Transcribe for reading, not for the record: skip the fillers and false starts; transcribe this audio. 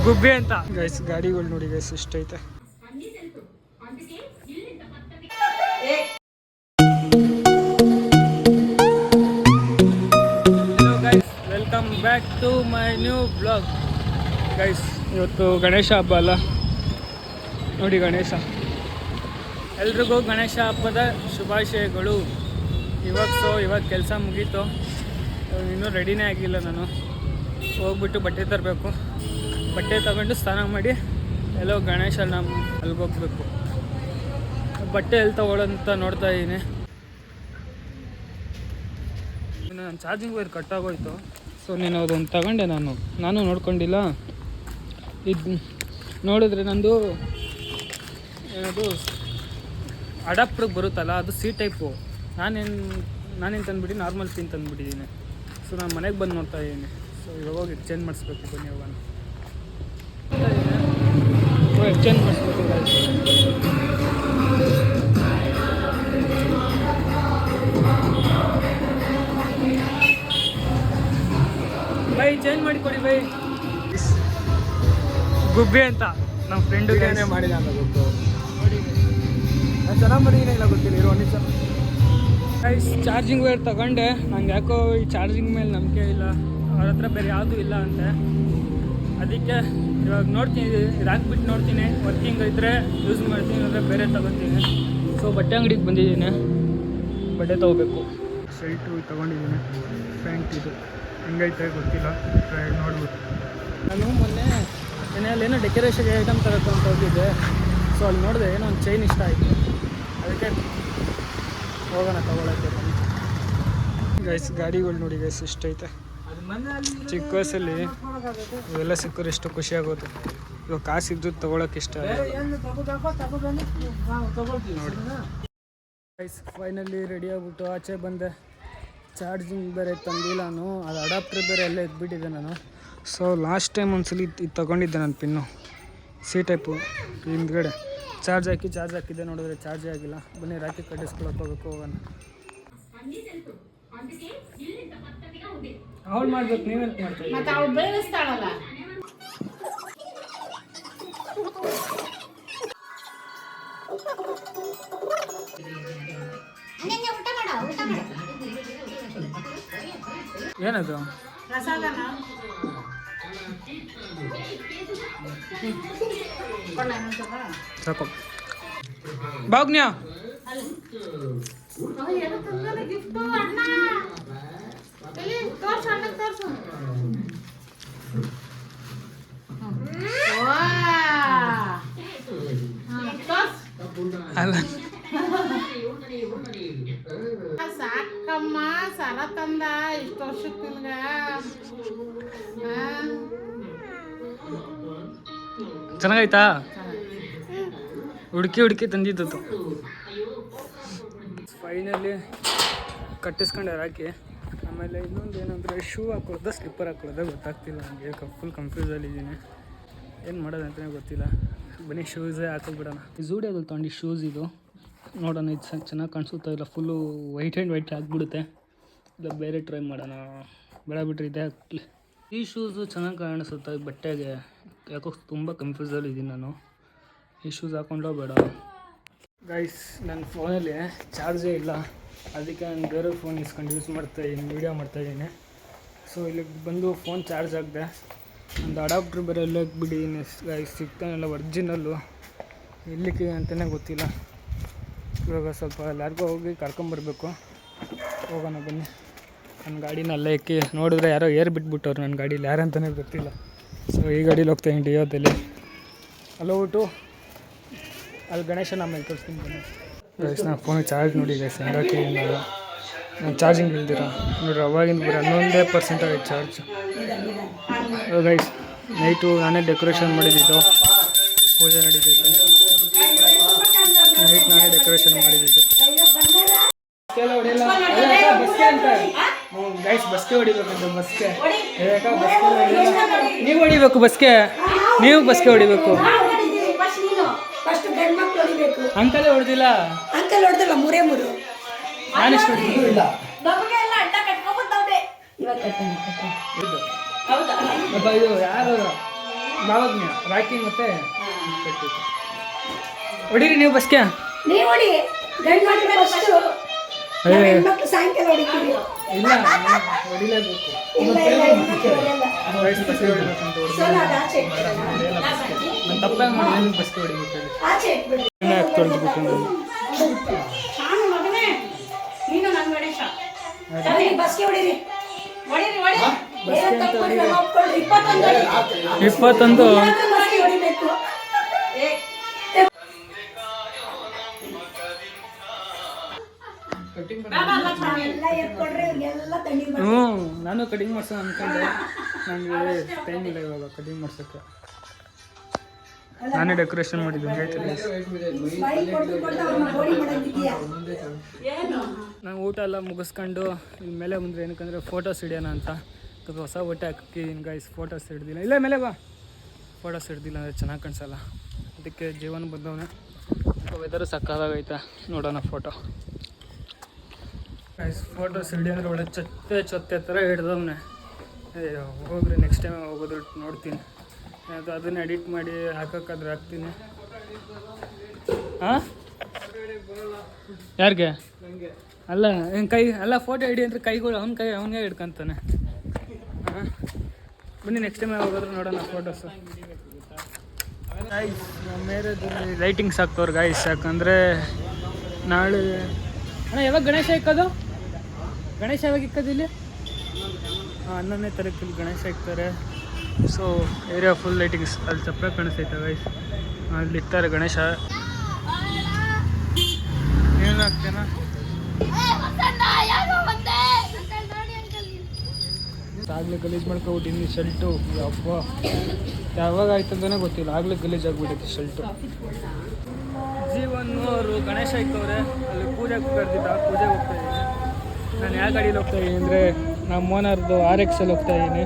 ಗುಬ್ಬಿ ಅಂತ ಗೈಸ್. ಗಾಡಿಗಳು ನೋಡಿ ಗೈಸ್ ಎಷ್ಟೈತೆ. Hello guys, welcome back to my new blog. Guys ಇವತ್ತು ಗಣೇಶ ಹಬ್ಬ ಅಲ್ಲ, ನೋಡಿ ಗಣೇಶ. ಎಲ್ರಿಗೂ ಗಣೇಶ ಹಬ್ಬದ ಶುಭಾಶಯಗಳು. ಇವಾಗ ಕೆಲಸ ಮುಗೀತು, ಇನ್ನೂ ರೆಡಿನೇ ಆಗಿಲ್ಲ. ನಾನು ಹೋಗ್ಬಿಟ್ಟು ಬಟ್ಟೆ ತರಬೇಕು. ಬಟ್ಟೆ ತಗೊಂಡು ಸ್ನಾನ ಮಾಡಿ ಎಲ್ಲೋ ಗಣೇಶನ ಅಲ್ಲಿಗೋಗ್ಬೇಕು. ಬಟ್ಟೆ ಎಲ್ಲಿ ತಗೊಳ್ಳೋಂತ ನೋಡ್ತಾ ಇದ್ದೀನಿ. ನನ್ನ ಚಾರ್ಜಿಂಗ್ ವೈರ್ ಕಟ್ಟಾಗೋಯ್ತು, ಸೊ ನೀನು ಅದೊಂದು ತಗೊಂಡೆ. ನಾನು ನೋಡ್ಕೊಂಡಿಲ್ಲ. ಇದು ನೋಡಿದ್ರೆ ನಂದು ಏನದು ಅಡಾಪ್ಟ್ರಿಗೆ ಬರುತ್ತಲ್ಲ, ಅದು ಸಿ ಟೈಪು. ನಾನೇನು ತಂದುಬಿಟ್ಟು ನಾರ್ಮಲ್ ಪಿನ್ ತಂದುಬಿಟ್ಟಿದ್ದೀನಿ. ಸೊ ನಾನು ಮನೆಗೆ ಬಂದು ನೋಡ್ತಾ ಇದ್ದೀನಿ. ಸೊ ಇವಾಗ ಹೋಗಿ ಎಕ್ಸ್ಚೇಂಜ್ ಮಾಡಿಸ್ಬೇಕು. ಬನ್ನಿ ಹೋಗೋಣ. ಎಕ್ಸ್ಚೇಂಜ್ ಮಾಡಿಸ್ಬೇಕು. ಬೈ ಚೇಂಜ್ ಮಾಡಿಕೊಡಿ ಬೈ. ಗುಬ್ಬಿ ಅಂತ ನಮ್ಮ ಫ್ರೆಂಡು ಏನೇ ಮಾಡಿದ ಅಂತ ಗೊತ್ತು. ನೋಡಿ ನಾನು ಚೆನ್ನಾಗಿ ಮಾಡಿದ್ದೀನಿ, ಇಲ್ಲ ಗೊತ್ತಿಲ್ಲ. ಇರೋ ನಿಮಿಷ ಗೈಸ್, ಚಾರ್ಜಿಂಗ್ ವೈರ್ ತಗೊಂಡೆ. ನಂಗೆ ಯಾಕೋ ಈ ಚಾರ್ಜಿಂಗ್ ಮೇಲೆ ನಂಬಿಕೆ ಇಲ್ಲ. ಅವ್ರ ಹತ್ರ ಬೇರೆ ಯಾವುದೂ ಇಲ್ಲ ಅಂತೆ. ಅದಕ್ಕೆ ಇವಾಗ ನೋಡ್ತೀನಿ, ಇದು ಹಾಕ್ಬಿಟ್ಟು ನೋಡ್ತೀನಿ. ವರ್ಕಿಂಗ್ ಇದ್ದರೆ ಯೂಸ್ ಮಾಡ್ತೀನಿ, ಅಂದರೆ ಬೇರೆ ತಗೊತೀನಿ. ಸೊ ಬಟ್ಟೆ ಅಂಗಡಿಗೆ ಬಂದಿದ್ದೀನಿ, ಬಟ್ಟೆ ತೊಗೋಬೇಕು. ಶರ್ಟು ತೊಗೊಂಡಿದ್ದೀನಿ. ಪ್ಯಾಂಟ್ ಇದು ಹೆಂಗೈತೆ ಗೊತ್ತಿಲ್ಲ, ನೋಡ್ಬಿಟ್ಟು. ನಾನು ಮೊನ್ನೆ ಮನೆಯಲ್ಲೇನೋ ಡೆಕೋರೇಷನ್ ಐಟಮ್ ತರೋಕ್ಕೆ ಅಂತ ಹೋಗಿದ್ದೆ. ಸೊ ಅಲ್ಲಿ ನೋಡಿದೆ, ಏನೋ ಒಂದು ಚೈನ್ ಇಷ್ಟ ಆಯಿತು. ಅದಕ್ಕೆ ಹೋಗೋಣ ತಗೊಳ್ಳೋಕ್ಕೆ. ಗೈಸ್ ಗಾಡಿಗಳು ನೋಡಿ ಗೈಸ್ ಎಷ್ಟೈತೆ. ಚಿಕ್ಕ ವಯಸ್ಸಲ್ಲಿ ಇವೆಲ್ಲ ಸಿಕ್ಕರೆ ಎಷ್ಟು ಖುಷಿ ಆಗೋದು. ಇವಾಗ ಕಾಸು ಇದ್ದು ತೊಗೊಳಕ್ಕೆ ಇಷ್ಟ ನೋಡಿ. ಗೈಸ್ ಫೈನಲಿ ರೆಡಿ ಆಗ್ಬಿಟ್ಟು ಆಚೆ ಬಂದೆ. ಚಾರ್ಜಿಂಗ್ ಬೇರೆ ತಂದಿಲ್ಲ ನಾನು, ಅದು ಅಡಾಪ್ಟರ್ ಬೇರೆ ಎಲ್ಲ ಎತ್ಬಿಟ್ಟಿದ್ದೆ ನಾನು. ಸೊ ಲಾಸ್ಟ್ ಟೈಮ್ ಒಂದ್ಸಲಿ ಇದು ತೊಗೊಂಡಿದ್ದೆ ನಾನು ಪಿನ್ನು, ಸಿ ಟೈಪು. ಹಿಂದ್ಗಡೆ ಚಾರ್ಜ್ ಹಾಕಿದ್ದೆ, ನೋಡಿದ್ರೆ ಚಾರ್ಜೇ ಆಗಿಲ್ಲ. ಬನ್ನಿ ರಾಕಿ ಕಟ್ಟಿಸ್ಕೊಳಕ್ಕೆ ಹೋಗ್ಬೇಕು. ಹೋಗೋಣ. ಅವಳು ಮಾಡ್ಬೇಕು, ನೀವೆಂತ ಮಾಡ್ತೀವಿ? ಮತ್ತೆ ಅವಳು ಬೇಯಿಸ್ತಾಳಲ್ಲ. ಏನದು? ಪ್ರಸಾದನ ಸಾಕು ಬಾಗ್ನ್ಯ. ಅಲ್ಲ ಸಾಕಮ್ಮ, ಸಾಲ ತಂದ ಇಷ್ಟು ವರ್ಷಕ್ಕೆ ನಿಮ್ಗ. ಚೆನ್ನಾಗೈತಾ? ಹುಡುಕಿ ತಂದಿದ್ದು. ಫೈನಲಿ ಕಟ್ಟಿಸ್ಕೊಂಡೆ ರಾಕಿ. ಆಮೇಲೆ ಇನ್ನೊಂದು ಏನಂದರೆ ಶೂ ಹಾಕೊಳ್ಳೋದ ಸ್ಲಿಪ್ಪರ್ ಹಾಕೊಳ್ಳೋದ ಗೊತ್ತಾಗ್ತಿಲ್ಲ ನನಗೆ. ಫುಲ್ ಕನ್ಫ್ಯೂಸಲ್ಲಿದ್ದೀನಿ, ಏನು ಮಾಡೋದಂತಲೇ ಗೊತ್ತಿಲ್ಲ. ಬನ್ನಿ ಶೂಸೇ ಹಾಕೋಬಿಡೋಣ. ಝೂಡಿಯೋದಲ್ಲಿ ತೊಗೊಂಡು ಶೂಸ್ ಇದು ನೋಡೋಣ. ಇದು ಚೆನ್ನಾಗಿ ಕಾಣಿಸುತ್ತಾ ಇಲ್ಲ? ಫುಲ್ಲು ವೈಟ್ ಆ್ಯಂಡ್ ವೈಟ್ ಆಗಿಬಿಡುತ್ತೆ. ಇಲ್ಲ ಬೇರೆ ಟ್ರೈ ಮಾಡೋಣ. ಬೇಡ ಬಿಟ್ಟರೆ ಇದೆ ಹಾಕ್ಲಿ. ಈ ಶೂಸು ಚೆನ್ನಾಗಿ ಕಾಣಿಸುತ್ತೆ ಬಟ್ಟೆಗೆ. ಯಾಕೋ ತುಂಬ ಕನ್ಫ್ಯೂಸಲ್ಲಿದ್ದೀನಿ ನಾನು. ಈ ಶೂಸ್ ಹಾಕ್ಕೊಂಡ್ಲೋ ಬೇಡ. ಗೈಸ್ ನನ್ನ ಫೋನಲ್ಲಿ ಚಾರ್ಜೇ ಇಲ್ಲ, ಅದಕ್ಕೆ ನಾನು ಬೇರೆ ಫೋನ್ ಇಸ್ಕೊಂಡು ಯೂಸ್ ಮಾಡ್ತಾಯಿದ್ದೀನಿ, ವೀಡಿಯೋ ಮಾಡ್ತಾಯಿದ್ದೀನಿ. ಸೊ ಇಲ್ಲಿಗೆ ಬಂದು ಫೋನ್ ಚಾರ್ಜ್ ಹಾಕಿದೆ. ಒಂದು ಅಡಾಪ್ಟ್ರ್ ಬೇರೆ ಎಲ್ಲ ಬಿಟ್ಟಿದ್ದೀನಿ. ಗೈಸ್ ಸಿಗ್ತಾನೆಲ್ಲ ಒರ್ಜಿನಲ್ಲು, ಎಲ್ಲಿಗೆ ಅಂತಲೇ ಗೊತ್ತಿಲ್ಲ. ಇವಾಗ ಸ್ವಲ್ಪ ಎಲ್ಲರಿಗೂ ಹೋಗಿ ಕರ್ಕೊಂಬರ್ಬೇಕು. ಹೋಗೋಣ ಬನ್ನಿ. ನನ್ನ ಗಾಡಿನ ಅಲ್ಲೇ ಇಕ್ಕಿ ನೋಡಿದ್ರೆ ಯಾರೋ ಬಿಟ್ಬಿಟ್ಟವ್ರು ನನ್ನ ಗಾಡೀಲಿ, ಯಾರಂತಲೇ ಗೊತ್ತಿಲ್ಲ. ಸೊ ಈ ಗಾಡೀಲಿ ಹೋಗ್ತಾಯಿದ್ದೀನಿ ಡಿಯೋದಲ್ಲಿ. ಅಲ್ಲಿ ಹೋಗ್ಬಿಟ್ಟು ಅಲ್ಲಿ ಗಣೇಶನ ಆಮೇಲೆ ತೋರಿಸ್ತೀನಿ ಬನ್ನಿ. ಗೈಸ್ ನಾನು ಫೋನಿಗೆ ಚಾರ್ಜ್ ನೋಡಿ ಗೈಸ್ ಹೆಂಗಾಕಿ ನಾನು ಚಾರ್ಜಿಂಗ್ ಇಲ್ದಿರ ನೋಡ್ರಿ. ಅವಾಗಿಂದ ಬರೀ 11% ಆಗೈತೆ ಚಾರ್ಜ್. ಗೈಸ್ ನೈಟು ನಾನೇ ಡೆಕೋರೇಷನ್ ಮಾಡಿದ್ದು, ಪೂಜೆ ನಡೀತೈತೆ. ನೈಟ್ ನಾನೇ ಡೆಕೋರೇಷನ್ ಮಾಡಿದ್ದು. ಗೈಸ್ ಬಸ್ಗೆ ಹೊಡಿಬೇಕಂತ. ಬಸ್ಗೆ ನೀವು ಹೊಡಿಬೇಕು. ನೀವು ಬಸ್ಗೆ ಹೊಡಿಬೇಕು. ಅಂಕಲೇ ಹೊಡೆದಿಲ್ಲ. ಮೂರೇ ಮೂರು ನಾನೆಷ್ಟು ಇಲ್ಲ. ಇದು ಯಾರು ಭಾವಜ್ಞ ರಾಖಿ ಮತ್ತೆ ಕಟ್ಟಿದ್ದು. ಹೊಡೀರಿ ನೀವು ಬಸ್ಗೆ. ನೀವು ನೋಡಿ ಗಂಡು ಮಕ್ಕಳು ಫಸ್ಟು ಹೆಣ್ಮಕ್ಳು ಸಾಯಂಕಾಲ ಹೊಡಿತೀವಿ. ಇಲ್ಲ ಹೊಡಿಲೇಬೇಕು. ಇಲ್ಲ ಇಲ್ಲ ಹೆಣ್ಮಕ್ಳು ಹೊಡೆಯಲ್ಲ. ಬಸ್ಗೆ ಹೊಡಿಬೇಕಂತ ಸೋನಾ ಅದು ಆಚೆ ಇಟ್ಬಿಡು. ನಾನು ತಪ್ಪಾಗಿ ಮಾಡಿ ಬಸ್ಗೆ ಹೊಡಿಬೇಕು. ಆಚೆ ಇಟ್ಬಿಡು. ತೊಳೆದ್ಬಿಟ್ಟು ನಾನು ಮಗನೇ ನೀನು ನನ್ನ ಗಣೇಶ ಸರಿ ಬಸ್ಗೆ ಹೊಡೀರಿ ಹೊಡೀರಿ ಹೊಡಿ ಏನು ತಪ್ಪು ಮಾಡಿಲ್ಲ ಒಪ್ಕೊಳ್ರಿ 21 ಹೊಡಿ 21 ಬಸ್ಗೆ ಹೊಡಿಬೇಕು ಎಲ್ಲ ಎತ್ಕೊಡ್ರಿ ಇವ್ರಿಗೆಲ್ಲ ತಣ್ಣೀರು ಹ್ಞೂ ನಾನು ಕಟಿಂಗ್ ಮಾಡ್ಸೋಣ ಅನ್ಕೊಂಡೆ. ನನಗೆ ಟೈಮ್ ಇಲ್ಲ ಇವಾಗ ಕಟಿಂಗ್ ಮಾಡ್ಸೋಕ್ಕೆ. ನಾನೇ ಡೆಕೋರೇಷನ್ ಮಾಡಿದ್ದೀನಿ. ಬೈ ಕೊಟ್ಟು ಕೊಟ್ಟು ಅವ್ರನ್ನ ಬೋಡಿ ಮಾಡೋದಿದೆಯಾ ಏನು ನಾನು ಊಟ ಎಲ್ಲ ಮುಗಿಸ್ಕೊಂಡು ಇಲ್ಲಿ ಮೇಲೆ ಬಂದರೆ ಏನಕ್ಕಂದರೆ ಫೋಟೋಸ್ ಹಿಡಿಯೋಣ ಅಂತ. ಹೊಸ ಬಟ್ಟೆ ಹಾಕಿದ್ದೀನಿ ಗೈಸ್. ಫೋಟೋಸ್ ಹಿಡ್ದಿಲ್ಲ. ಇಲ್ಲೇ ಮೇಲೆ ಬಾ. ಫೋಟೋಸ್ ಹಿಡ್ದಿಲ್ಲ ಅಂದರೆ ಚೆನ್ನಾಗಿ ಕಾಣಿಸಲ್ಲ. ಅದಕ್ಕೆ ಜೀವನ ಬಂದವನೇ. ವೆದರು ಸಕ್ಕತ್ತಾಗೈತೆ. ನೋಡೋಣ ಫೋಟೋ ಗೈಸ್. ಫೋಟೋಸ್ ಹಿಡಿ ಅಂದರೆ ಒಳ್ಳೆ ಚೊತ್ತೆ ಥರ ಹಿಡ್ದವನೇ. ಹೋಗ್ರಿ ನೆಕ್ಸ್ಟ್ ಟೈಮ್ ಹೋಗೋದು ನೋಡ್ತೀನಿ. ಅದನ್ನು ಎಡಿಟ್ ಮಾಡಿ ಹಾಕೋಕ್ಕಾದ್ರೆ ಹಾಕ್ತೀನಿ. ಹಾಂ ಯಾರಿಗೆ ಅಲ್ಲ ಏನು ಕೈ ಅಲ್ಲ ಫೋಟೋ ಹಿಡಿ ಅಂದರೆ ಕೈಗಳು ಅವನಿಗೆ ಹಿಡ್ಕೊಂತಾನೆ. ಹಾಂ ಬನ್ನಿ ನೆಕ್ಸ್ಟ್ ಟೈಮ್ ಹೋಗೋದ್ರೆ ನೋಡೋಣ ಫೋಟೋಸು. ಗೈಸ್ ಮೇರೆದಲ್ಲಿ ಲೈಟಿಂಗ್ಸ್ ಹಾಕ್ತವ್ರು ಗೈಸ್. ಯಾಕಂದರೆ ನಾಳೆ ಅಣ್ಣ ಯಾವಾಗ ಗಣೇಶ ಇಕ್ಕೋದು? ಗಣೇಶ ಯಾವಾಗ ಇಕ್ಕೋದು ಇಲ್ಲಿ? 11ನೇ ತಾರೀಕು ಗಣೇಶ ಇಕ್ತಾರೆ. ಸೊ ಏರಿಯಾ ಫುಲ್ ಲೈಟಿಂಗ್ಸ್ ಅಲ್ಲಿ ಚಪ್ರ ಕಾಣಿಸ್ತೈತೆ ಗೈಸ್. ಅಲ್ಲಿ ಇರ್ತಾರೆ ಗಣೇಶ. ಏನಾಗ್ತೇನಾ ಆಗಲೇ ಗಲೀಜು ಮಾಡ್ಕೊಬಿಟ್ಟಿನಿ ಶರ್ಟು. ಅಪ್ಪ ಯಾವಾಗ ಆಯ್ತು ಅಂತಲೇ ಗೊತ್ತಿಲ್ಲ. ಆಗಲೇ ಗಲೀಜ್ ಆಗಿಬಿಟ್ಟೈತಿ ಶರ್ಟು. ಜೀವನ್ ಅವರು ಗಣೇಶ ಇಕ್ಕವ್ರೆ. ಅಲ್ಲಿ ಪೂಜೆಗೆ ಕರೆದಿದ್ದ. ಪೂಜೆಗೆ ಹೋಗ್ತಾಯಿದ್ದೀನಿ. ನಾನು ಯಾವ ಗಾಡೀಲಿ ಹೋಗ್ತಾಯಿದ್ದೀನಿ ಅಂದರೆ ನಮ್ಮ ಓನರ್ದು RX ಅಲ್ಲಿ ಹೋಗ್ತಾಯಿದ್ದೀನಿ.